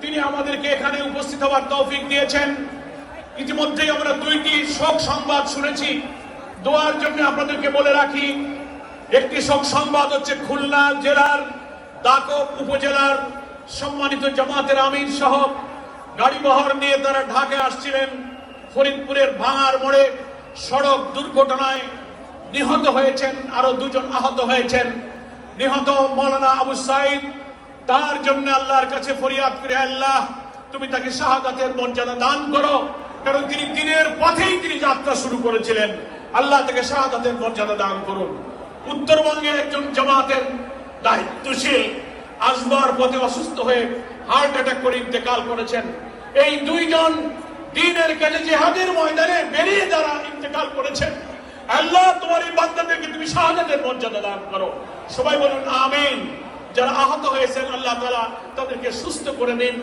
তিনি আমাদেরকে এখানে উপস্থিত হওয়ার তৌফিক দিয়েছেন। ইতিমধ্যেই আমরা দুইটি শোক সংবাদ শুনেছি। দোয়ার জন্য আপনাদেরকে বলে রাখি, একটি শোক সংবাদ হচ্ছে খুলনা জেলার দাকব উপজেলার সম্মানিত জামাতের আমির সহ গাড়িবহর নিয়ে তারা ঢাকায় আসছিলেন। ফরিদপুরের ভাঙার মোড়ে সড়ক দুর্ঘটনায় নিহত হয়েছেন, আরো দুজন আহত হয়েছেন। নিহত মৌলানা আবু সাইদ, তার জন্য আল্লাহর কাছে ফরিয়াদ করে, আল্লাহ তুমি তাকে শাহাদাতের মর্যাদা দান করো, কারণ তিনি দিনের পথেই তিনি যাত্রা শুরু করেছিলেন। আল্লাহ তাকে শাহাদাতের মর্যাদা দান করুন। উত্তরবঙ্গের একজন জামাতের দায়িত্বশীল আসবার পথে অসুস্থ হয়ে হার্ট অ্যাটাক করে ইন্তেকাল করেছেন। এই দুইজন দ্বীনের কাজে জিহাদের ময়দানে বেরিয়ে যারা ইন্তেকাল করেছেন, আল্লাহ তোমার এই বান্দাদেরকে তুমি শাহাদাতের মর্যাদা দান করো। সবাই বলুন আমিন। যারা আহত হয়েছেন আল্লাহ তাআলা তাদেরকে সুস্থ করে দিন।